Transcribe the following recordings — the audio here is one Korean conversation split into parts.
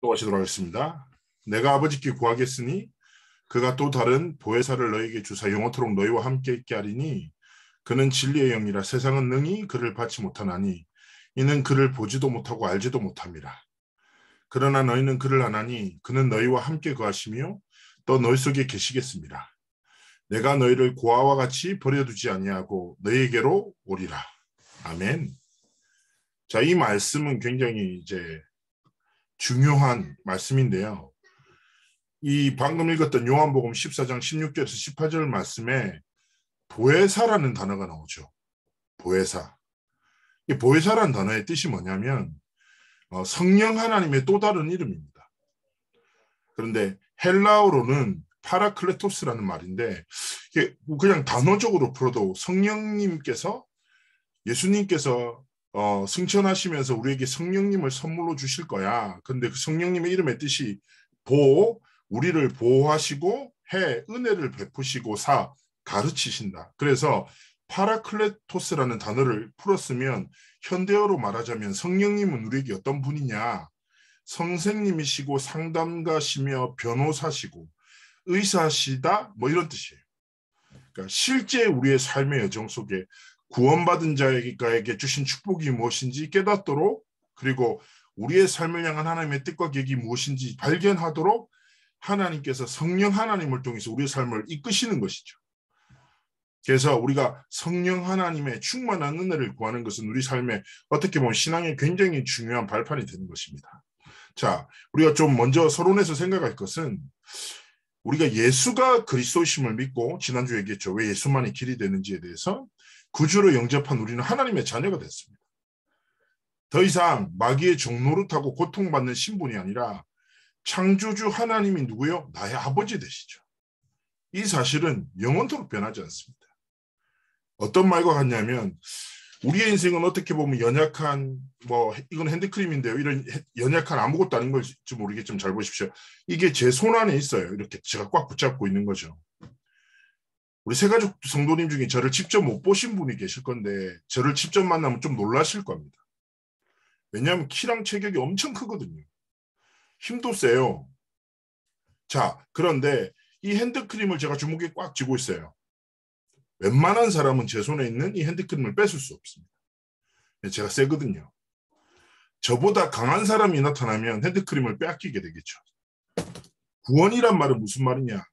또 하시도록 하겠습니다. 내가 아버지께 구하겠으니 그가 또 다른 보혜사를 너에게 주사 영원토록 너희와 함께 있게 하리니 그는 진리의 영이라 세상은 능히 그를 받지 못하나니 이는 그를 보지도 못하고 알지도 못함이라. 그러나 너희는 그를 아나니 그는 너희와 함께 거하시며 또 너희 속에 계시겠습니다. 내가 너희를 고아와 같이 버려두지 아니하고 너희에게로 오리라. 아멘. 자, 이 말씀은 굉장히 이제 중요한 말씀인데요. 이 방금 읽었던 요한복음 14장 16절에서 18절 말씀에 보혜사라는 단어가 나오죠. 보혜사. 이 보혜사라는 단어의 뜻이 뭐냐면 성령 하나님의 또 다른 이름입니다. 그런데 헬라어로는 파라클레토스라는 말인데 그냥 단어적으로 풀어도 성령님께서 예수님께서 승천하시면서 우리에게 성령님을 선물로 주실 거야. 근데 그 성령님의 이름의 뜻이 우리를 보호하시고 은혜를 베푸시고 가르치신다. 그래서 파라클레토스라는 단어를 풀었으면 현대어로 말하자면 성령님은 우리에게 어떤 분이냐. 선생님이시고 상담가시며 변호사시고 의사시다 뭐 이런 뜻이에요. 그러니까 실제 우리의 삶의 여정 속에 구원받은 자에게 주신 축복이 무엇인지 깨닫도록 그리고 우리의 삶을 향한 하나님의 뜻과 계획이 무엇인지 발견하도록 하나님께서 성령 하나님을 통해서 우리의 삶을 이끄시는 것이죠. 그래서 우리가 성령 하나님의 충만한 은혜를 구하는 것은 우리 삶에 어떻게 보면 신앙의 굉장히 중요한 발판이 되는 것입니다. 자, 우리가 좀 먼저 서론에서 생각할 것은 우리가 예수가 그리스도이심을 믿고 지난주에 얘기했죠. 왜 예수만이 길이 되는지에 대해서 구주로 영접한 우리는 하나님의 자녀가 됐습니다. 더 이상 마귀의 종노릇하고 고통받는 신분이 아니라 창조주 하나님이 누구요? 나의 아버지 되시죠. 이 사실은 영원토록 변하지 않습니다. 어떤 말과 같냐면 우리의 인생은 어떻게 보면 연약한 이건 핸드크림인데요. 이런 연약한 아무것도 아닌 걸지 모르겠지만 잘 보십시오. 이게 제 손 안에 있어요. 이렇게 제가 꽉 붙잡고 있는 거죠. 우리 새가족 성도님 중에 저를 직접 못 보신 분이 계실 건데 저를 직접 만나면 좀 놀라실 겁니다. 왜냐하면 키랑 체격이 엄청 크거든요. 힘도 세요. 자, 그런데 이 핸드크림을 제가 주먹에 꽉 쥐고 있어요. 웬만한 사람은 제 손에 있는 이 핸드크림을 뺏을 수 없습니다. 제가 세거든요. 저보다 강한 사람이 나타나면 핸드크림을 빼앗기게 되겠죠. 구원이란 말은 무슨 말이냐?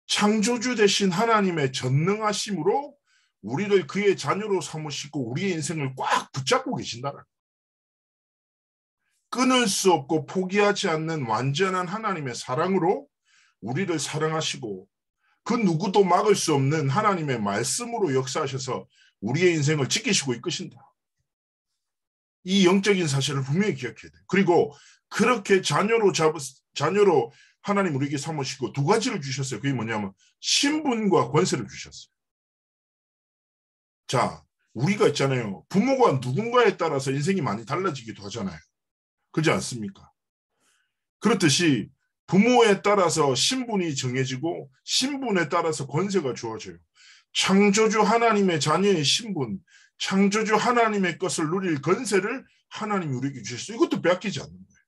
창조주 되신 하나님의 전능하심으로 우리를 그의 자녀로 삼으시고 우리의 인생을 꽉 붙잡고 계신다라. 끊을 수 없고 포기하지 않는 완전한 하나님의 사랑으로 우리를 사랑하시고 그 누구도 막을 수 없는 하나님의 말씀으로 역사하셔서 우리의 인생을 지키시고 이끄신다. 이 영적인 사실을 분명히 기억해야 돼요. 그리고 그렇게 자녀로 하나님 우리에게 삼으시고 두 가지를 주셨어요. 그게 뭐냐면 신분과 권세를 주셨어요. 자, 우리가 있잖아요. 부모가 누군가에 따라서 인생이 많이 달라지기도 하잖아요. 그렇지 않습니까? 그렇듯이 부모에 따라서 신분이 정해지고 신분에 따라서 권세가 주어져요. 창조주 하나님의 자녀의 신분, 창조주 하나님의 것을 누릴 권세를 하나님이 우리에게 주셨어요. 이것도 빼앗기지 않는 거예요.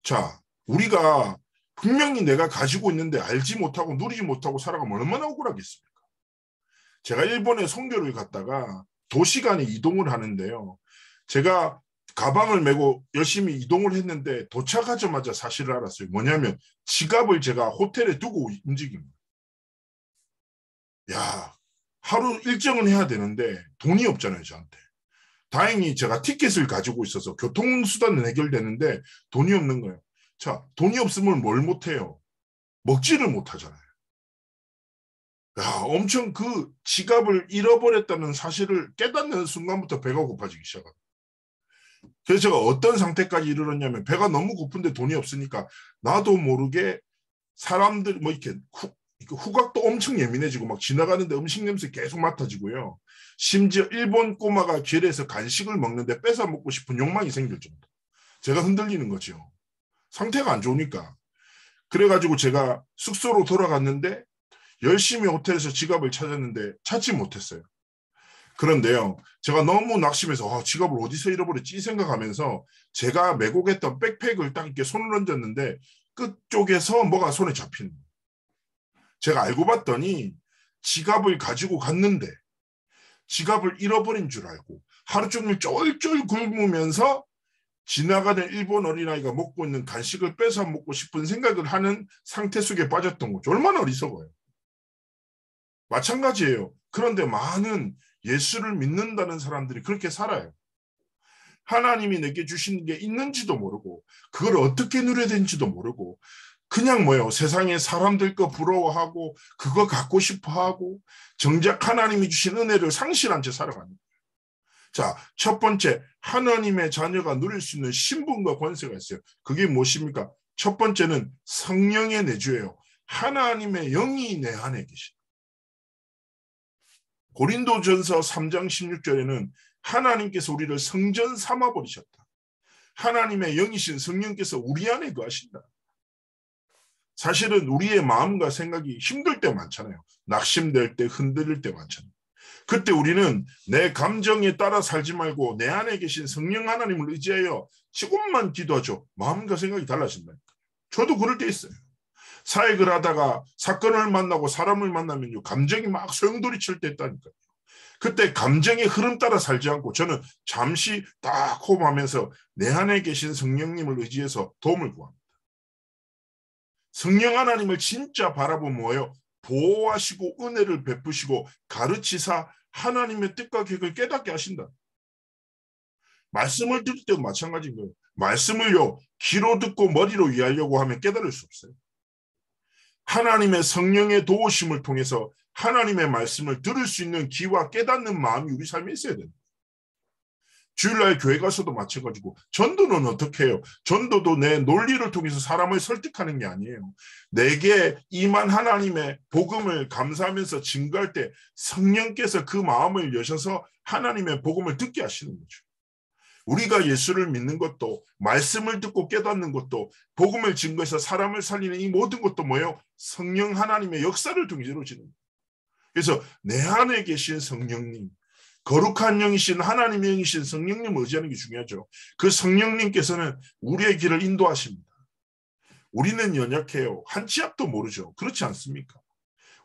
자, 우리가 분명히 내가 가지고 있는데 알지 못하고 누리지 못하고 살아가면 얼마나 억울하겠습니까? 제가 일본에 선교를 갔다가 도시간에 이동을 하는데요. 제가 가방을 메고 열심히 이동을 했는데 도착하자마자 사실을 알았어요. 뭐냐면 지갑을 제가 호텔에 두고 움직인 거예요. 야, 하루 일정은 해야 되는데 돈이 없잖아요, 저한테. 다행히 제가 티켓을 가지고 있어서 교통수단은 해결되는데 돈이 없는 거예요. 자, 돈이 없으면 뭘 못해요? 먹지를 못하잖아요. 야, 엄청 그 지갑을 잃어버렸다는 사실을 깨닫는 순간부터 배가 고파지기 시작합니다. 그래서 제가 어떤 상태까지 이르렀냐면 배가 너무 고픈데 돈이 없으니까 나도 모르게 사람들 이렇게 후각도 엄청 예민해지고 막 지나가는데 음식 냄새 계속 맡아지고요. 심지어 일본 꼬마가 길에서 간식을 먹는데 뺏어 먹고 싶은 욕망이 생길 정도. 제가 흔들리는 거죠. 상태가 안 좋으니까. 그래가지고 제가 숙소로 돌아갔는데 열심히 호텔에서 지갑을 찾았는데 찾지 못했어요. 그런데요, 제가 너무 낙심해서 지갑을 어디서 잃어버렸지 이 생각하면서 제가 메고 갔던 백팩을 딱 이렇게 손을 얹었는데 끝쪽에서 뭐가 손에 잡히는 거예요. 제가 알고 봤더니 지갑을 가지고 갔는데 지갑을 잃어버린 줄 알고 하루 종일 쫄쫄 굶으면서 지나가는 일본 어린아이가 먹고 있는 간식을 뺏어 먹고 싶은 생각을 하는 상태 속에 빠졌던 거죠. 얼마나 어리석어요. 마찬가지예요. 그런데 많은 예수를 믿는다는 사람들이 그렇게 살아요. 하나님이 내게 주신 게 있는지도 모르고 그걸 어떻게 누려야 되는지도 모르고 그냥 세상에 사람들 거 부러워하고 그거 갖고 싶어하고 정작 하나님이 주신 은혜를 상실한 채 살아가는 거예요. 자, 첫 번째, 하나님의 자녀가 누릴 수 있는 신분과 권세가 있어요. 그게 무엇입니까? 첫 번째는 성령의 내주예요. 하나님의 영이 내 안에 계시다. 고린도전서 3장 16절에는 하나님께서 우리를 성전 삼아버리셨다. 하나님의 영이신 성령께서 우리 안에 거하신다. 사실은 우리의 마음과 생각이 힘들 때 많잖아요. 낙심될 때, 흔들릴 때 많잖아요. 그때 우리는 내 감정에 따라 살지 말고 내 안에 계신 성령 하나님을 의지하여 조금만 기도하죠. 마음과 생각이 달라진다니까. 저도 그럴 때 있어요. 사역을 하다가 사건을 만나고 사람을 만나면요, 감정이 막 소용돌이칠 때 있다니까요. 그때 감정의 흐름 따라 살지 않고 저는 잠시 딱 호흡하면서 내 안에 계신 성령님을 의지해서 도움을 구합니다. 성령 하나님을 진짜 바라보면 뭐예요? 보호하시고 은혜를 베푸시고 가르치사 하나님의 뜻과 계획을 깨닫게 하신다. 말씀을 들을 때도 마찬가지인 거예요. 말씀을요, 귀로 듣고 머리로 이해하려고 하면 깨달을 수 없어요. 하나님의 성령의 도우심을 통해서 하나님의 말씀을 들을 수 있는 귀와 깨닫는 마음이 우리 삶에 있어야 됩니다. 주일날 교회 가서도 마찬가지고 전도는 어떻게 해요? 전도도 내 논리를 통해서 사람을 설득하는 게 아니에요. 내게 임한 하나님의 복음을 감사하면서 증거할 때 성령께서 그 마음을 여셔서 하나님의 복음을 듣게 하시는 거죠. 우리가 예수를 믿는 것도 말씀을 듣고 깨닫는 것도 복음을 증거해서 사람을 살리는 이 모든 것도 뭐예요? 성령 하나님의 역사를 통해 이루어지는 거예요. 그래서 내 안에 계신 성령님, 거룩한 영이신 하나님의 영이신 성령님을 의지하는 게 중요하죠. 그 성령님께서는 우리의 길을 인도하십니다. 우리는 연약해요. 한 치 앞도 모르죠. 그렇지 않습니까?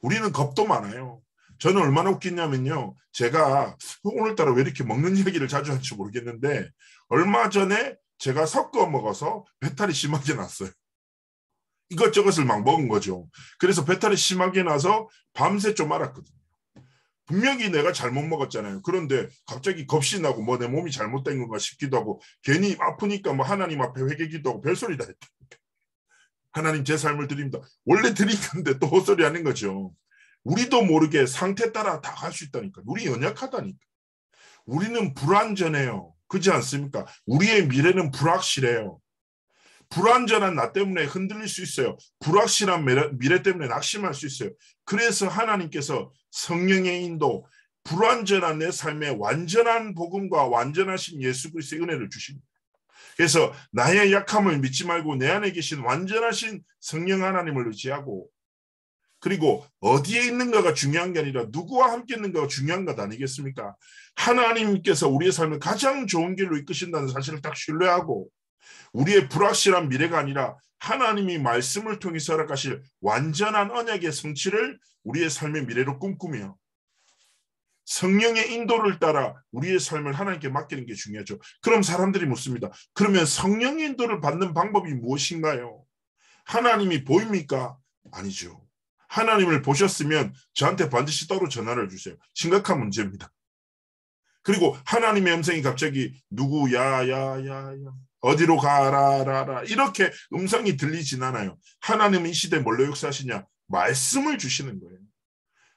우리는 겁도 많아요. 저는 얼마나 웃기냐면요. 제가 오늘따라 왜 이렇게 먹는 얘기를 자주 하는지 모르겠는데 얼마 전에 제가 섞어 먹어서 배탈이 심하게 났어요. 이것저것을 막 먹은 거죠. 그래서 배탈이 심하게 나서 밤새 좀 알았거든요. 분명히 내가 잘못 먹었잖아요. 그런데 갑자기 겁이 나고 내 몸이 잘못된 건가 싶기도 하고 괜히 아프니까 하나님 앞에 회개기도 하고 별소리 다 했다. 하나님 제 삶을 드립니다. 원래 드린 건데 또 헛소리 하는 거죠. 우리도 모르게 상태 따라 다 갈 수 있다니까. 우리 연약하다니까. 우리는 불완전해요. 그렇지 않습니까? 우리의 미래는 불확실해요. 불완전한 나 때문에 흔들릴 수 있어요. 불확실한 미래 때문에 낙심할 수 있어요. 그래서 하나님께서 성령의 인도, 불완전한 내 삶에 완전한 복음과 완전하신 예수 그리스도의 은혜를 주십니다. 그래서 나의 약함을 믿지 말고 내 안에 계신 완전하신 성령 하나님을 의지하고 그리고 어디에 있는가가 중요한 게 아니라 누구와 함께 있는가가 중요한 것 아니겠습니까? 하나님께서 우리의 삶을 가장 좋은 길로 이끄신다는 사실을 딱 신뢰하고 우리의 불확실한 미래가 아니라 하나님이 말씀을 통해서 허락하실 완전한 언약의 성취를 우리의 삶의 미래로 꿈꾸며 성령의 인도를 따라 우리의 삶을 하나님께 맡기는 게 중요하죠. 그럼 사람들이 묻습니다. 그러면 성령의 인도를 받는 방법이 무엇인가요? 하나님이 보입니까? 아니죠. 하나님을 보셨으면 저한테 반드시 따로 전화를 주세요. 심각한 문제입니다. 그리고 하나님의 음성이 갑자기 누구 야야야야 어디로 가라라라 이렇게 음성이 들리진 않아요. 하나님은 이 시대에 뭘로 역사하시냐? 말씀을 주시는 거예요.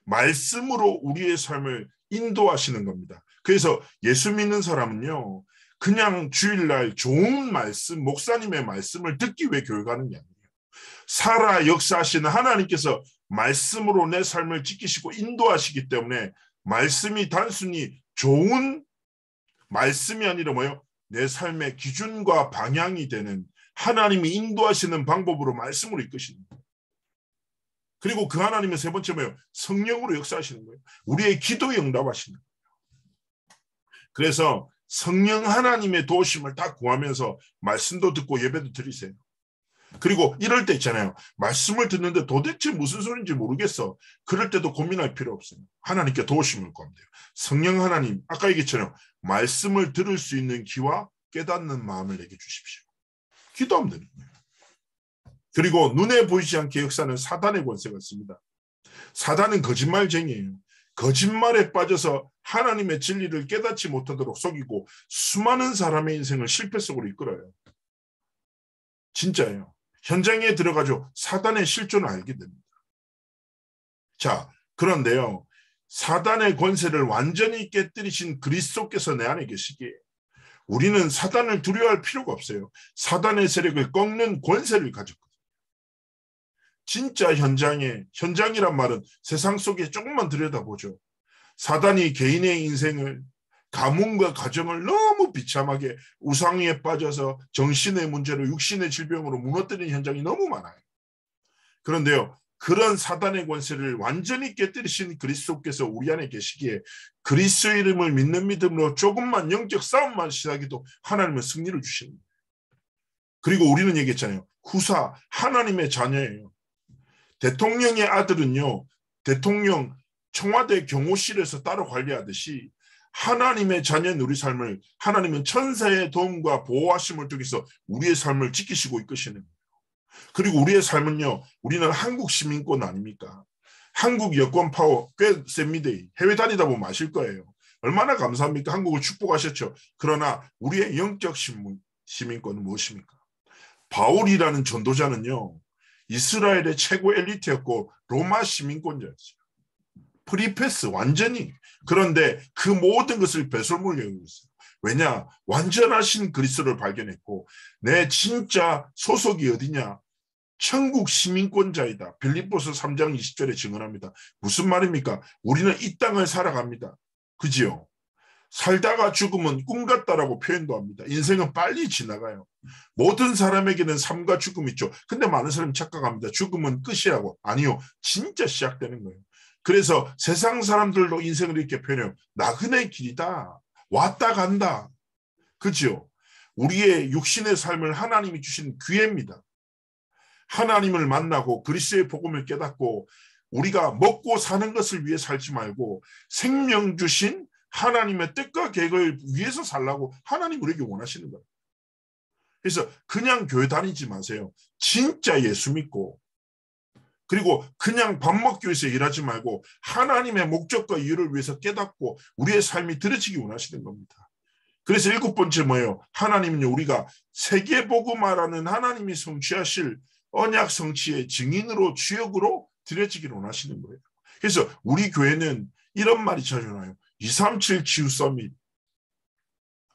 말씀으로 우리의 삶을 인도하시는 겁니다. 그래서 예수 믿는 사람은요. 그냥 주일날 좋은 말씀, 목사님의 말씀을 듣기 위해 교회 가는 게 아니에요. 살아 역사하시는 하나님께서 말씀으로 내 삶을 지키시고 인도하시기 때문에 말씀이 단순히 좋은 말씀이 아니라 뭐예요? 내 삶의 기준과 방향이 되는 하나님이 인도하시는 방법으로 말씀으로 이끄시는 거예요. 그리고 그 하나님의 세 번째 뭐예요? 성령으로 역사하시는 거예요. 우리의 기도에 응답하시는 거예요. 그래서 성령 하나님의 도우심을 다 구하면서 말씀도 듣고 예배도 드리세요. 그리고 이럴 때 있잖아요. 말씀을 듣는데 도대체 무슨 소리인지 모르겠어. 그럴 때도 고민할 필요 없어요. 하나님께 도우심을 구하면 돼요. 성령 하나님, 아까 얘기했잖아요. 말씀을 들을 수 있는 귀와 깨닫는 마음을 내게 주십시오. 기도하면 되는 거예요. 그리고 눈에 보이지 않게 역사는 사단의 권세가 있습니다. 사단은 거짓말쟁이에요. 거짓말에 빠져서 하나님의 진리를 깨닫지 못하도록 속이고 수많은 사람의 인생을 실패 속으로 이끌어요. 진짜예요. 현장에 들어가죠. 사단의 실존을 알게 됩니다. 자, 그런데요. 사단의 권세를 완전히 깨뜨리신 그리스도께서 내 안에 계시기에 우리는 사단을 두려워할 필요가 없어요. 사단의 세력을 꺾는 권세를 가졌거든요. 진짜 현장이란 말은 세상 속에 조금만 들여다보죠. 사단이 개인의 인생을, 가문과 가정을 너무 비참하게 우상에 빠져서 정신의 문제로 육신의 질병으로 무너뜨리는 현장이 너무 많아요. 그런데요, 그런 사단의 권세를 완전히 깨뜨리신 그리스도께서 우리 안에 계시기에 그리스도 이름을 믿는 믿음으로 조금만 영적 싸움만 시작해도 하나님은 승리를 주시는 거예요. 그리고 우리는 얘기했잖아요. 후사, 하나님의 자녀예요. 대통령의 아들은요, 대통령 청와대 경호실에서 따로 관리하듯이 하나님의 자녀인 우리 삶을 하나님은 천사의 도움과 보호하심을 통해서 우리의 삶을 지키시고 이끄시는 거예요. 그리고 우리의 삶은요, 우리는 한국 시민권 아닙니까? 한국 여권 파워 꽤 셉니다. 해외 다니다 보면 아실 거예요. 얼마나 감사합니까? 한국을 축복하셨죠. 그러나 우리의 영적 시민권은 무엇입니까? 바울이라는 전도자는요, 이스라엘의 최고 엘리트였고 로마 시민권자였어요. 프리패스 완전히. 그런데 그 모든 것을 배설물로 여기고 있어요. 왜냐? 완전하신 그리스도를 발견했고 내 진짜 소속이 어디냐? 천국 시민권자이다. 빌립보서 3장 20절에 증언합니다. 무슨 말입니까? 우리는 이 땅을 살아갑니다. 그지요? 살다가 죽으면 꿈 같다라고 표현도 합니다. 인생은 빨리 지나가요. 모든 사람에게는 삶과 죽음이 있죠. 근데 많은 사람이 착각합니다. 죽음은 끝이라고. 아니요. 진짜 시작되는 거예요. 그래서 세상 사람들도 인생을 이렇게 표현해요. 나그네 길이다. 왔다 간다. 그죠? 우리의 육신의 삶을 하나님이 주신 기회입니다. 하나님을 만나고 그리스도의 복음을 깨닫고 우리가 먹고 사는 것을 위해 살지 말고 생명 주신 하나님의 뜻과 계획을 위해서 살라고 하나님 우리에게 원하시는 거예요. 그래서 그냥 교회 다니지 마세요. 진짜 예수 믿고 그리고 그냥 밥 먹기 위해서 일하지 말고 하나님의 목적과 이유를 위해서 깨닫고 우리의 삶이 들어지기 원하시는 겁니다. 그래서 7번째 뭐예요? 하나님은요, 우리가 세계복음화라는 하나님이 성취하실 언약 성취의 증인으로 주역으로 드려지기를 원하시는 거예요. 그래서 우리 교회는 이런 말이 자주 나와요. 237 치유 서밋.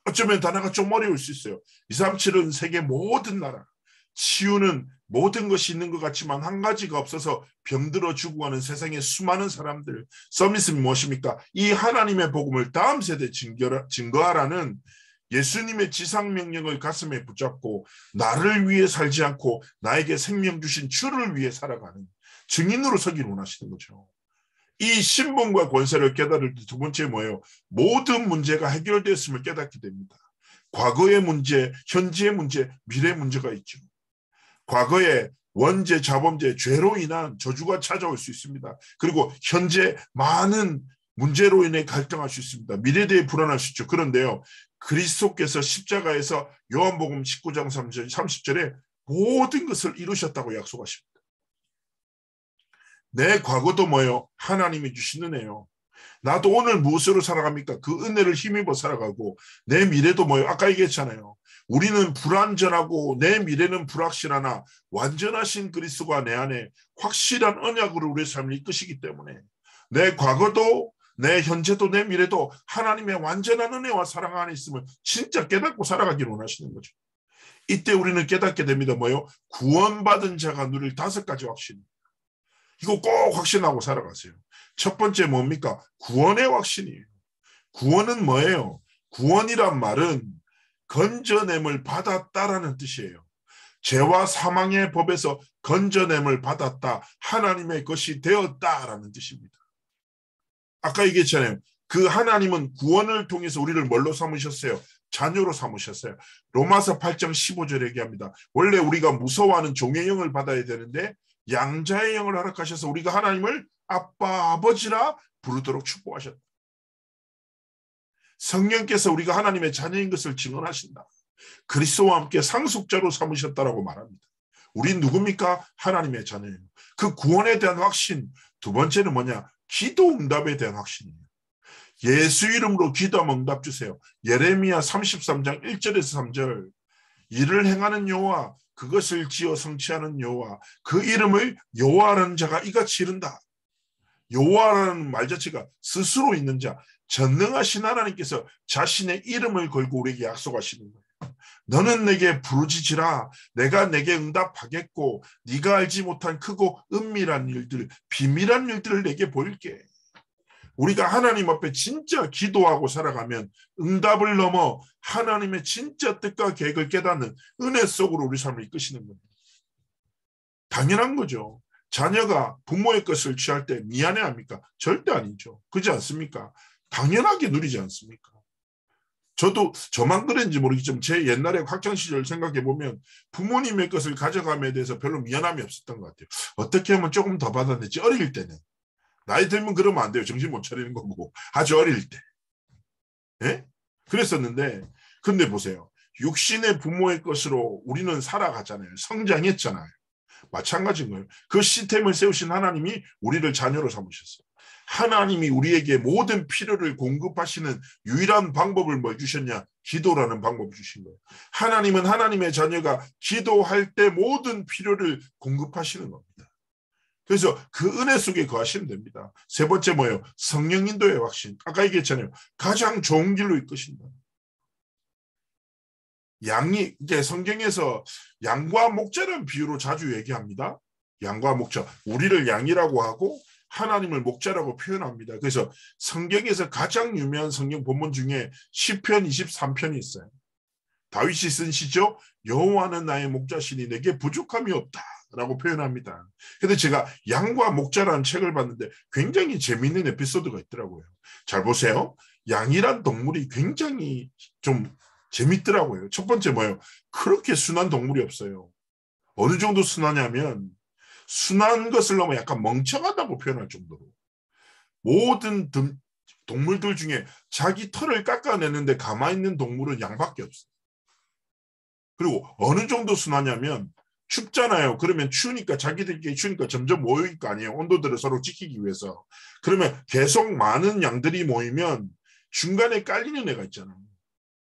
어쩌면 단어가 좀 어려울 수 있어요. 237은 세계 모든 나라. 치유는 모든 것이 있는 것 같지만 한 가지가 없어서 병들어 죽어가는 세상의 수많은 사람들. 서밋은 무엇입니까? 이 하나님의 복음을 다음 세대에 증거하라는 예수님의 지상명령을 가슴에 붙잡고 나를 위해 살지 않고 나에게 생명 주신 주를 위해 살아가는 증인으로 서기를 원하시는 거죠. 이 신분과 권세를 깨달을 때 두 번째 뭐예요? 모든 문제가 해결되었음을 깨닫게 됩니다. 과거의 문제, 현재의 문제, 미래의 문제가 있죠. 과거에 원죄, 자범죄, 죄로 인한 저주가 찾아올 수 있습니다. 그리고 현재 많은 문제로 인해 갈등할 수 있습니다. 미래에 대해 불안할 수 있죠. 그런데요, 그리스도께서 십자가에서 요한복음 19장 30절에 모든 것을 이루셨다고 약속하십니다. 내 과거도 뭐예요? 하나님이 주신 은혜요. 나도 오늘 무엇으로 살아갑니까? 그 은혜를 힘입어 살아가고 내 미래도 뭐예요? 아까 얘기했잖아요. 우리는 불완전하고 내 미래는 불확실하나 완전하신 그리스도가 내 안에 확실한 언약으로 우리의 삶을 이끄시기 때문에 내 과거도 내 현재도 내 미래도 하나님의 완전한 은혜와 사랑 안에 있음을 진짜 깨닫고 살아가기를 원하시는 거죠. 이때 우리는 깨닫게 됩니다. 뭐예요? 구원받은 자가 누릴 5가지 확신. 이거 꼭 확신하고 살아가세요. 첫 번째 뭡니까? 구원의 확신이에요. 구원은 뭐예요? 구원이란 말은 건져냄을 받았다라는 뜻이에요. 죄와 사망의 법에서 건져냄을 받았다. 하나님의 것이 되었다라는 뜻입니다. 아까 얘기했잖아요. 그 하나님은 구원을 통해서 우리를 뭘로 삼으셨어요? 자녀로 삼으셨어요. 로마서 8장 15절 얘기합니다. 원래 우리가 무서워하는 종의 영을 받아야 되는데 양자의 영을 허락하셔서 우리가 하나님을 아빠, 아버지라 부르도록 축복하셨다. 성령께서 우리가 하나님의 자녀인 것을 증언하신다. 그리스도와 함께 상속자로 삼으셨다라고 말합니다. 우린 누굽니까? 하나님의 자녀예요. 그 구원에 대한 확신. 두 번째는 뭐냐? 기도 응답에 대한 확신이에요. 예수 이름으로 기도하면 응답 주세요. 예레미야 33장 1절에서 3절. 이를 행하는 여호와, 그것을 지어 성취하는 여호와, 그 이름을 여호와라는 자가 이같이 이른다. 여호와라는 말 자체가 스스로 있는 자, 전능하신 하나님께서 자신의 이름을 걸고 우리에게 약속하시는 거예요. 너는 내게 부르짖으라. 내가 내게 응답하겠고 네가 알지 못한 크고 은밀한 일들, 비밀한 일들을 내게 보일게. 우리가 하나님 앞에 진짜 기도하고 살아가면 응답을 넘어 하나님의 진짜 뜻과 계획을 깨닫는 은혜 속으로 우리 삶을 이끄시는 겁니다. 당연한 거죠. 자녀가 부모의 것을 취할 때 미안해합니까? 절대 아니죠. 그렇지 않습니까? 당연하게 누리지 않습니까? 저도 저만 그랬는지 모르겠지만 제 옛날에 학창시절 생각해보면 부모님의 것을 가져감에 대해서 별로 미안함이 없었던 것 같아요. 어떻게 하면 조금 더 받아냈지. 어릴 때는. 나이 들면 그러면 안 돼요. 정신 못 차리는 거고. 아주 어릴 때. 예? 그랬었는데 근데 보세요. 육신의 부모의 것으로 우리는 살아가잖아요. 성장했잖아요. 마찬가지인 거예요. 그 시스템을 세우신 하나님이 우리를 자녀로 삼으셨어요. 하나님이 우리에게 모든 필요를 공급하시는 유일한 방법을 뭘 주셨냐? 기도라는 방법을 주신 거예요. 하나님은 하나님의 자녀가 기도할 때 모든 필요를 공급하시는 겁니다. 그래서 그 은혜 속에 거하시면 됩니다. 세 번째 뭐예요? 성령 인도의 확신. 아까 얘기했잖아요. 가장 좋은 길로 이끄신다. 양이 이제 성경에서 양과 목자라는 비유로 자주 얘기합니다. 양과 목자. 우리를 양이라고 하고 하나님을 목자라고 표현합니다. 그래서 성경에서 가장 유명한 성경 본문 중에 시편 23편이 있어요. 다윗이 쓴 시죠. 여호와는 나의 목자시니 내게 부족함이 없다 라고 표현합니다. 근데 제가 양과 목자라는 책을 봤는데 굉장히 재미있는 에피소드가 있더라고요. 잘 보세요. 양이란 동물이 굉장히 좀 재밌더라고요. 첫 번째 뭐예요? 그렇게 순한 동물이 없어요. 어느 정도 순하냐면 순한 것을 넘어 약간 멍청하다고 표현할 정도로 모든 동물들 중에 자기 털을 깎아내는데 가만히 있는 동물은 양밖에 없어요. 그리고 어느 정도 순하냐면 춥잖아요. 그러면 추우니까 자기들끼리 추우니까 점점 모일 거 아니에요. 온도들을 서로 지키기 위해서. 그러면 계속 많은 양들이 모이면 중간에 깔리는 애가 있잖아요.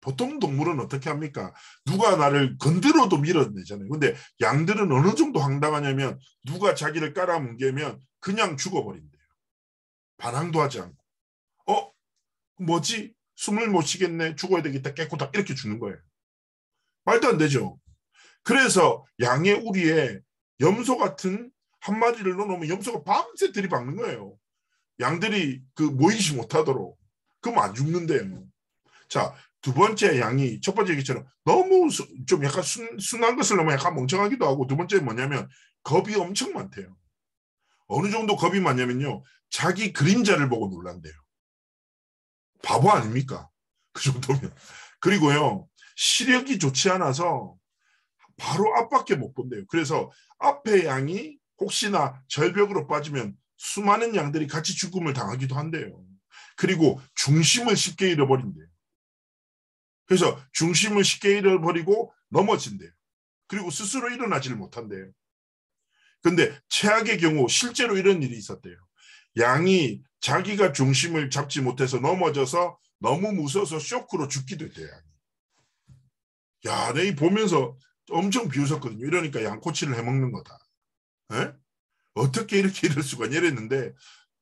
보통 동물은 어떻게 합니까? 누가 나를 건드려도 밀어내잖아요. 근데 양들은 어느 정도 황당하냐면 누가 자기를 깔아뭉개면 그냥 죽어버린대요. 반항도 하지 않고. 뭐지? 숨을 못 쉬겠네. 죽어야 되겠다. 깨꼬닥 이렇게 죽는 거예요. 말도 안 되죠. 그래서 양의 우리에 염소 같은 한 마리를 넣어놓으면 염소가 밤새 들이박는 거예요. 양들이 모이지 못하도록. 그럼 안 죽는데요. 자, 두 번째 양이 첫 번째 얘기처럼 너무 좀 약간 순한 것을 너무 약간 멍청하기도 하고 두 번째 뭐냐면 겁이 엄청 많대요. 어느 정도 겁이 많냐면요. 자기 그림자를 보고 놀란대요. 바보 아닙니까? 그 정도면. 그리고요. 시력이 좋지 않아서 바로 앞밖에 못 본대요. 그래서 앞에 양이 혹시나 절벽으로 빠지면 수많은 양들이 같이 죽음을 당하기도 한대요. 그리고 중심을 쉽게 잃어버린대요. 그래서 중심을 쉽게 잃어버리고 넘어진대요. 그리고 스스로 일어나지를 못한대요. 근데 최악의 경우 실제로 이런 일이 있었대요. 양이 자기가 중심을 잡지 못해서 넘어져서 너무 무서워서 쇼크로 죽기도 했대요. 야, 내가 보면서 엄청 비웃었거든요. 이러니까 양꼬치를 해먹는 거다. 에? 어떻게 이렇게 이럴 수가 이랬는데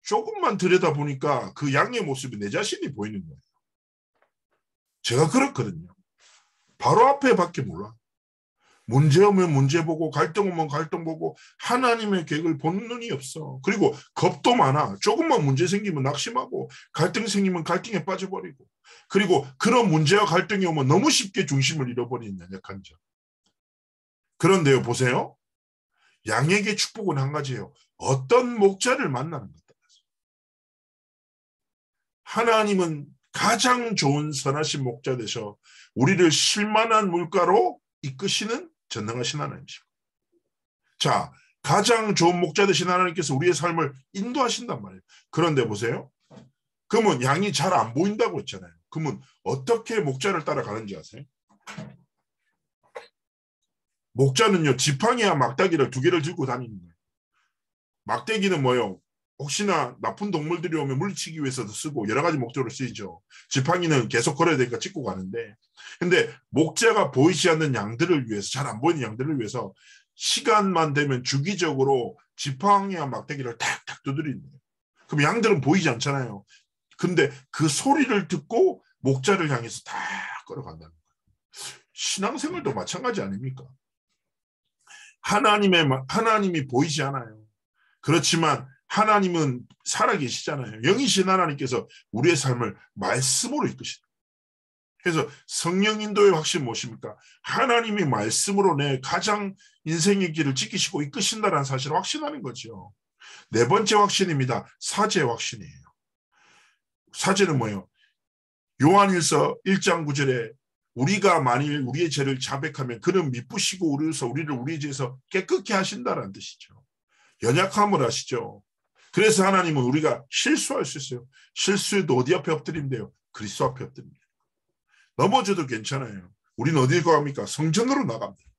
조금만 들여다보니까 그 양의 모습이 내 자신이 보이는 거예요. 제가 그렇거든요. 바로 앞에 밖에 몰라. 문제 오면 문제 보고 갈등 오면 갈등 보고 하나님의 계획을 보는 눈이 없어. 그리고 겁도 많아. 조금만 문제 생기면 낙심하고 갈등 생기면 갈등에 빠져버리고 그리고 그런 문제와 갈등이 오면 너무 쉽게 중심을 잃어버리는 연약한 자. 그런데요, 보세요. 양에게 축복은 한 가지예요. 어떤 목자를 만나는 것. 하나님은 가장 좋은 선하신 목자 되셔 우리를 쉴만한 물가로 이끄시는 전능하신 하나님이시고, 자, 가장 좋은 목자 되신 하나님께서 우리의 삶을 인도하신단 말이에요. 그런데 보세요. 그러면 양이 잘 안 보인다고 했잖아요. 그러면 어떻게 목자를 따라가는지 아세요? 목자는요, 지팡이와 막대기를 두 개를 들고 다니는 거예요. 막대기는 뭐예요? 혹시나 나쁜 동물들이 오면 물리치기 위해서도 쓰고 여러 가지 목적으로 쓰이죠. 지팡이는 계속 걸어야 되니까 짚고 가는데, 근데 목자가 보이지 않는 양들을 위해서, 잘 안 보이는 양들을 위해서 시간만 되면 주기적으로 지팡이와 막대기를 탁탁 두드리는 거예요. 그럼 양들은 보이지 않잖아요. 근데 그 소리를 듣고 목자를 향해서 다 걸어간다는 거예요. 신앙생활도 마찬가지 아닙니까? 하나님이 보이지 않아요. 그렇지만 하나님은 살아계시잖아요. 영이신 하나님께서 우리의 삶을 말씀으로 이끄시다. 그래서 성령 인도의 확신 무엇입니까? 하나님이 말씀으로 내 가장 인생의 길을 지키시고 이끄신다는 사실을 확신하는 거죠. 네 번째 확신입니다. 사죄의 확신이에요. 사죄는 뭐예요? 요한일서 1장 9절에 우리가 만일 우리의 죄를 자백하면 그는 미쁘시고 우리를 우리의 죄에서 깨끗게 하신다는 뜻이죠. 연약함을 하시죠. 그래서 하나님은 우리가 실수할 수 있어요. 실수해도 어디 앞에 엎드리면 돼요? 그리스도 앞에 엎드립니다. 넘어져도 괜찮아요. 우리는 어디로 갑니까? 성전으로 나갑니다.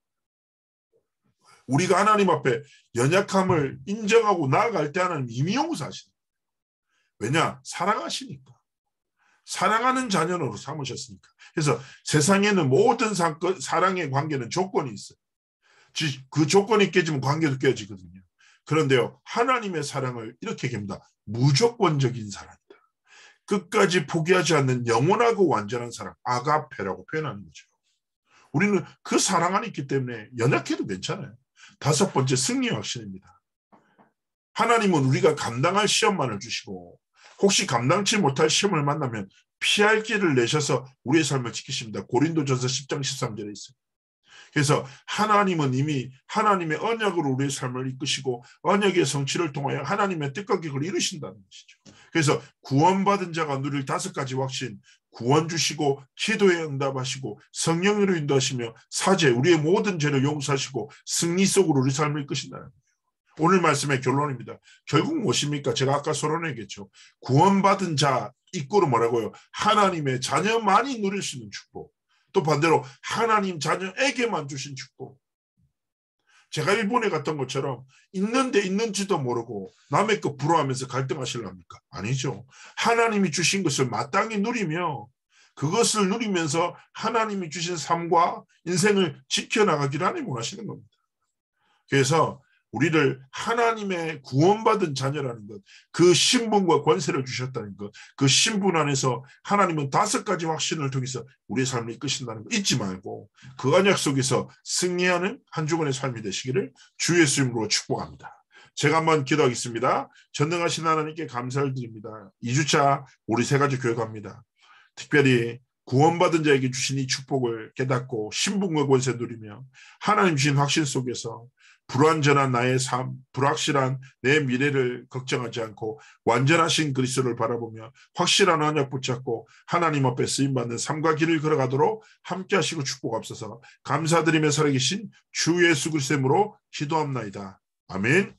우리가 하나님 앞에 연약함을 인정하고 나아갈 때 하나님 이미 용서하십니다. 왜냐? 사랑하시니까. 사랑하는 자녀로 삼으셨으니까. 그래서 세상에는 모든 사랑의 관계는 조건이 있어요. 그 조건이 깨지면 관계도 깨지거든요. 그런데요, 하나님의 사랑을 이렇게 얘기합니다. 무조건적인 사랑이다. 끝까지 포기하지 않는 영원하고 완전한 사랑, 아가페라고 표현하는 거죠. 우리는 그 사랑 안에 있기 때문에 연약해도 괜찮아요. 다섯 번째, 승리의 확신입니다. 하나님은 우리가 감당할 시험만을 주시고 혹시 감당치 못할 시험을 만나면 피할 길을 내셔서 우리의 삶을 지키십니다. 고린도전서 10장 13절에 있어요. 그래서 하나님은 이미 하나님의 언약으로 우리의 삶을 이끄시고 언약의 성취를 통하여 하나님의 뜻과 계획을 이루신다는 것이죠. 그래서 구원받은 자가 누릴 다섯 가지 확신, 구원 주시고 기도에 응답하시고 성령으로 인도하시며 사죄, 우리의 모든 죄를 용서하시고 승리 속으로 우리 삶을 이끄신다는 거예요. 오늘 말씀의 결론입니다. 결국 무엇입니까? 제가 아까 서론했겠죠. 구원받은 자 이꼬로 뭐라고요? 하나님의 자녀만이 누릴 수 있는 축복. 또 반대로 하나님 자녀에게만 주신 축복. 제가 일본에 갔던 것처럼 있는데 있는지도 모르고 남의 것 부러워하면서 갈등하실랍니까? 아니죠. 하나님이 주신 것을 마땅히 누리며 그것을 누리면서 하나님이 주신 삶과 인생을 지켜나가기를 하나님 원하시는 겁니다. 그래서 우리를 하나님의 구원받은 자녀라는 것, 그 신분과 권세를 주셨다는 것, 그 신분 안에서 하나님은 다섯 가지 확신을 통해서 우리의 삶을 이끄신다는 거 잊지 말고 그 언약 속에서 승리하는 한 주간의 삶이 되시기를 주 예수 이름으로 축복합니다. 제가 한번 기도하겠습니다. 전능하신 하나님께 감사를 드립니다. 2주차 우리 세가지 교회 갑니다. 특별히 구원받은 자에게 주신 이 축복을 깨닫고 신분과 권세 누리며 하나님 주신 확신 속에서 불완전한 나의 삶, 불확실한 내 미래를 걱정하지 않고 완전하신 그리스도를 바라보며 확실한 언약 붙잡고 하나님 앞에 쓰임받는 삶과 길을 걸어가도록 함께 하시고 축복하옵소서. 감사드리며 살아계신 주 예수 그리스도의 이름으로 기도합나이다. 아멘.